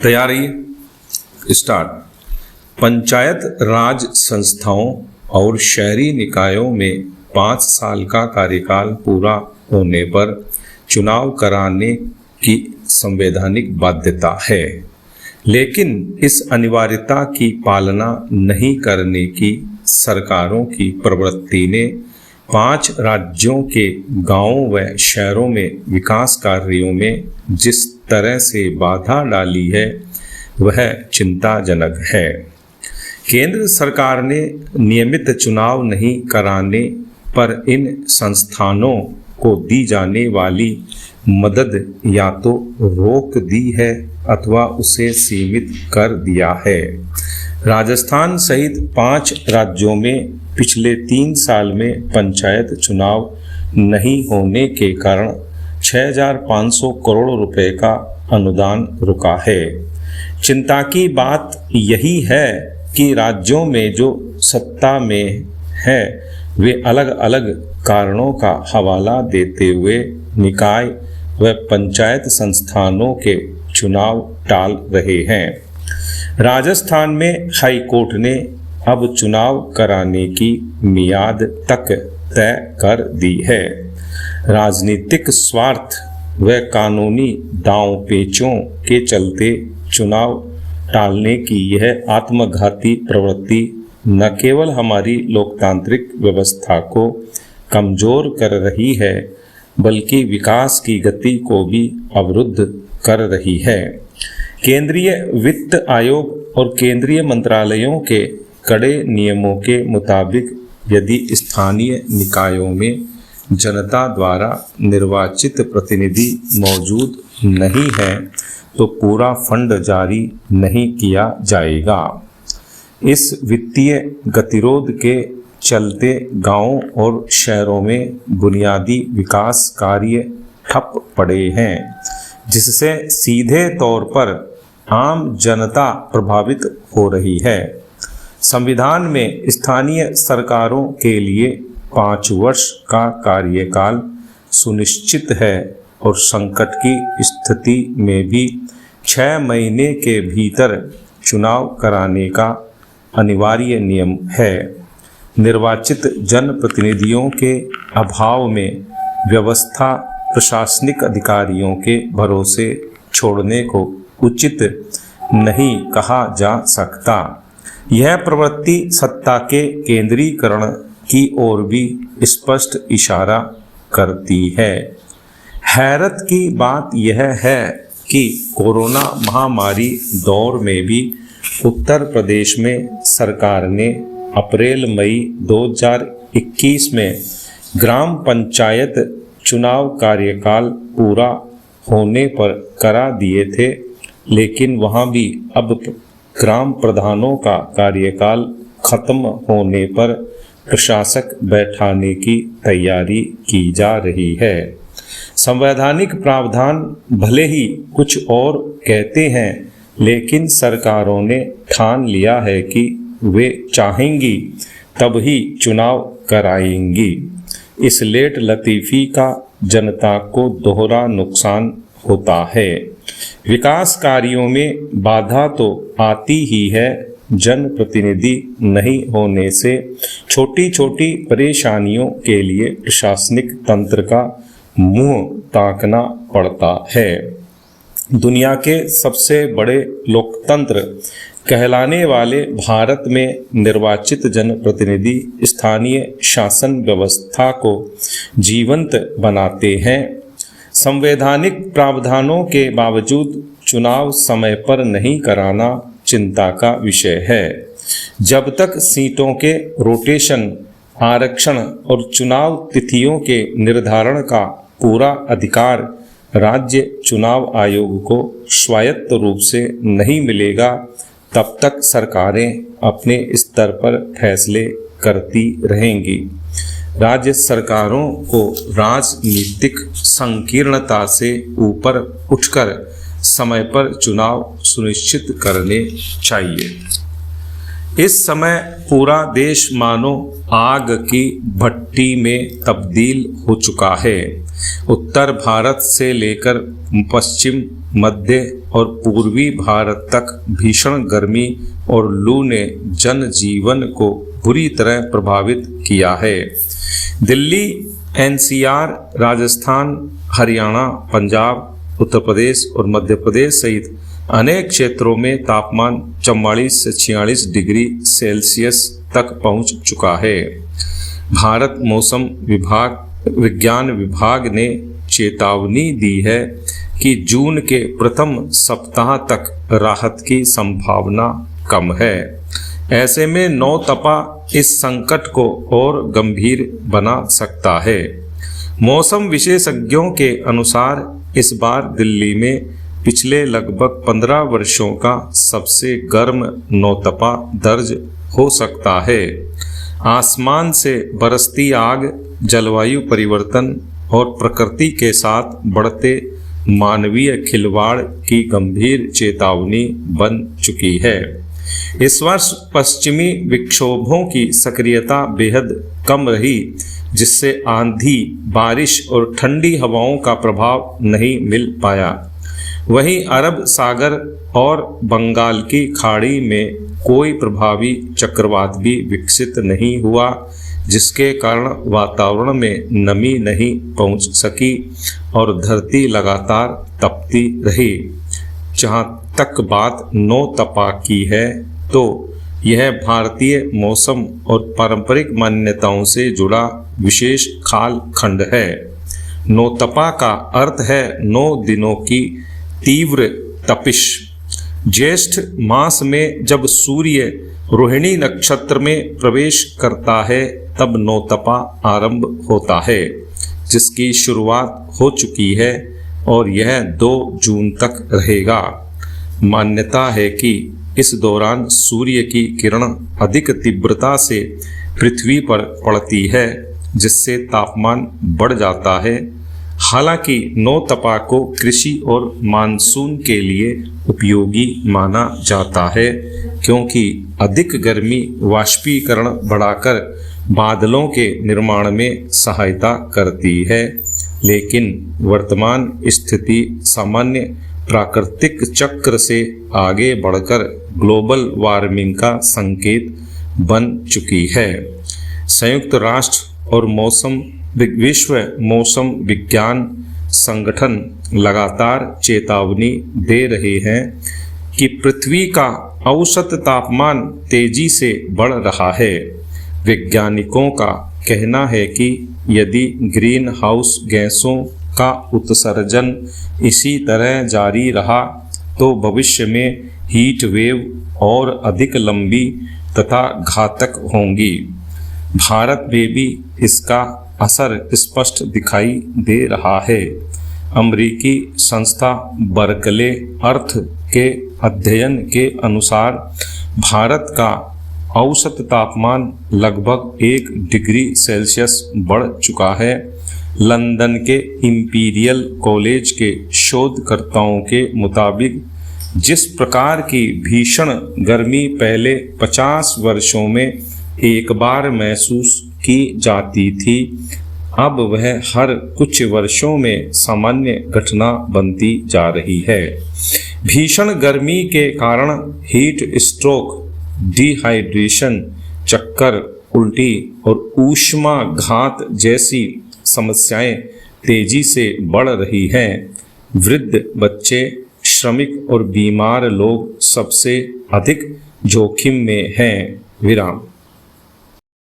तैयारी स्टार्ट। पंचायत राज संस्थाओं और शहरी निकायों में 5 साल का कार्यकाल पूरा होने पर चुनाव कराने की संवैधानिक बाध्यता है, लेकिन इस अनिवार्यता की पालना नहीं करने की सरकारों की प्रवृत्ति ने 5 राज्यों के गांवों व शहरों में विकास कार्यों में जिस तरह से बाधा डाली है वह चिंताजनक है। केंद्र सरकार ने नियमित चुनाव नहीं कराने पर इन संस्थानों को दी जाने वाली मदद या तो रोक दी है अथवा उसे सीमित कर दिया है। राजस्थान सहित 5 राज्यों में पिछले 3 साल में पंचायत चुनाव नहीं होने के कारण 6,500 करोड़ रुपए का अनुदान रुका है। चिंता की बात यही है कि राज्यों में जो सत्ता में है वे अलग अलग कारणों का हवाला देते हुए निकाय व पंचायत संस्थानों के चुनाव टाल रहे हैं। राजस्थान में हाई कोर्ट ने अब चुनाव कराने की मियाद तक तय कर दी है। राजनीतिक स्वार्थ व कानूनी दांव पेचों के चलते चुनाव टालने की यह आत्मघाती प्रवृत्ति न केवल हमारी लोकतांत्रिक व्यवस्था को कमजोर कर रही है, बल्कि विकास की गति को भी अवरुद्ध कर रही है। केंद्रीय वित्त आयोग और केंद्रीय मंत्रालयों के कड़े नियमों के मुताबिक यदि स्थानीय निकायों में जनता द्वारा निर्वाचित प्रतिनिधि मौजूद नहीं है तो पूरा फंड जारी नहीं किया जाएगा। इस वित्तीय गतिरोध के चलते गांवों और शहरों में बुनियादी विकास कार्य ठप पड़े हैं, जिससे सीधे तौर पर आम जनता प्रभावित हो रही है। संविधान में स्थानीय सरकारों के लिए 5 वर्ष का कार्यकाल सुनिश्चित है और संकट की स्थिति में भी 6 महीने के भीतर चुनाव कराने का अनिवार्य नियम है। निर्वाचित जनप्रतिनिधियों के अभाव में व्यवस्था प्रशासनिक अधिकारियों के भरोसे छोड़ने को उचित नहीं कहा जा सकता। यह प्रवृत्ति सत्ता के केंद्रीकरण की ओर भी स्पष्ट इशारा करती है। हैरत की बात यह है कि कोरोना महामारी दौर में भी उत्तर प्रदेश में सरकार ने अप्रैल मई 2021 में ग्राम पंचायत चुनाव कार्यकाल पूरा होने पर करा दिए थे, लेकिन वहां भी अब ग्राम प्रधानों का कार्यकाल खत्म होने पर प्रशासक बैठाने की तैयारी की जा रही है। संवैधानिक प्रावधान भले ही कुछ और कहते हैं, लेकिन सरकारों ने ठान लिया है कि वे चाहेंगी तब ही चुनाव कराएंगी। इस लेट लतीफ़ी का जनता को दोहरा नुकसान होता है। विकास कार्यों में बाधा तो आती ही है, जनप्रतिनिधि नहीं होने से छोटी छोटी परेशानियों के लिए प्रशासनिक तंत्र का मुंह ताकना पड़ता है। दुनिया के सबसे बड़े लोकतंत्र कहलाने वाले भारत में निर्वाचित जनप्रतिनिधि स्थानीय शासन व्यवस्था को जीवंत बनाते हैं। संवैधानिक प्रावधानों के बावजूद चुनाव समय पर नहीं कराना चिंता का विषय है। जब तक सीटों के रोटेशन, आरक्षण और चुनाव तिथियों के निर्धारण का पूरा अधिकार राज्य चुनाव आयोग को स्वायत्त रूप से नहीं मिलेगा, तब तक सरकारें अपने स्तर पर फैसले करती रहेंगी। राज्य सरकारों को राजनीतिक संकीर्णता से ऊपर उठकर समय पर चुनाव सुनिश्चित करने चाहिए। इस समय पूरा देश मानो आग की भट्टी में तब्दील हो चुका है। उत्तर भारत से लेकर पश्चिम, मध्य और पूर्वी भारत तक भीषण गर्मी और लू ने जनजीवन को बुरी तरह प्रभावित किया है। दिल्ली, एनसीआर, राजस्थान, हरियाणा, पंजाब, उत्तर प्रदेश और मध्य प्रदेश सहित अनेक क्षेत्रों में तापमान 44 से 46 डिग्री सेल्सियस तक पहुंच चुका है। भारत मौसम विज्ञान विभाग ने चेतावनी दी है कि जून के प्रथम सप्ताह तक राहत की संभावना कम है। ऐसे में नौतपा इस संकट को और गंभीर बना सकता है। मौसम विशेषज्ञों के अनुसार इस बार दिल्ली में पिछले लगभग 15 वर्षों का सबसे गर्म नौतपा दर्ज हो सकता है। आसमान से बरसती आग, जलवायु परिवर्तन और प्रकृति के साथ बढ़ते मानवीय खिलवाड़ की गंभीर चेतावनी बन चुकी है। इस वर्ष पश्चिमी विक्षोभों की सक्रियता बेहद कम रही, जिससे आंधी, बारिश और ठंडी हवाओं का प्रभाव नहीं मिल पाया। वहीं अरब सागर और बंगाल की खाड़ी में कोई प्रभावी चक्रवात भी विकसित नहीं हुआ, जिसके कारण वातावरण में नमी नहीं पहुंच सकी और धरती लगातार तपती रही। जहां तक बात नौतपा की है, तो यह भारतीय मौसम और पारंपरिक मान्यताओं से जुड़ा विशेष काल खंड है। नौतपा का अर्थ है 9 दिनों की तीव्र तपिश। ज्येष्ठ मास में जब सूर्य रोहिणी नक्षत्र में प्रवेश करता है, तब नौतपा आरंभ होता है, जिसकी शुरुआत हो चुकी है और यह 2 जून तक रहेगा। मान्यता है कि इस दौरान सूर्य की किरण अधिक तीव्रता से पृथ्वी पर पड़ती है, जिससे तापमान बढ़ जाता है। हालांकि नौतपा को कृषि और मानसून के लिए उपयोगी माना जाता है, क्योंकि अधिक गर्मी वाष्पीकरण बढ़ाकर बादलों के निर्माण में सहायता करती है। लेकिन वर्तमान स्थिति सामान्य प्राकृतिक चक्र से आगे बढ़कर ग्लोबल वार्मिंग का संकेत बन चुकी है। संयुक्त राष्ट्र और विश्व मौसम विज्ञान संगठन लगातार चेतावनी दे रहे हैं कि पृथ्वी का औसत तापमान तेजी से बढ़ रहा है। वैज्ञानिकों का कहना है कि यदि ग्रीन हाउस गैसों का उत्सर्जन इसी तरह जारी रहा, तो भविष्य में हीट वेव और अधिक लंबी तथा घातक होंगी। भारत में भी इसका असर स्पष्ट दिखाई दे रहा है। अमेरिकी संस्था बर्कले अर्थ के अध्ययन के अनुसार भारत का औसत तापमान लगभग 1 डिग्री सेल्सियस बढ़ चुका है। लंदन के इंपीरियल कॉलेज के शोधकर्ताओं के मुताबिक जिस प्रकार की भीषण गर्मी पहले 50 वर्षों में एक बार महसूस की जाती थी, अब वह हर कुछ वर्षों में सामान्य घटना बनती जा रही है। भीषण गर्मी के कारण हीट स्ट्रोक, डिहाइड्रेशन, चक्कर, उल्टी और ऊष्मा घात जैसी समस्याएं तेजी से बढ़ रही हैं। वृद्ध, बच्चे, श्रमिक और बीमार लोग सबसे अधिक जोखिम में हैं। विराम।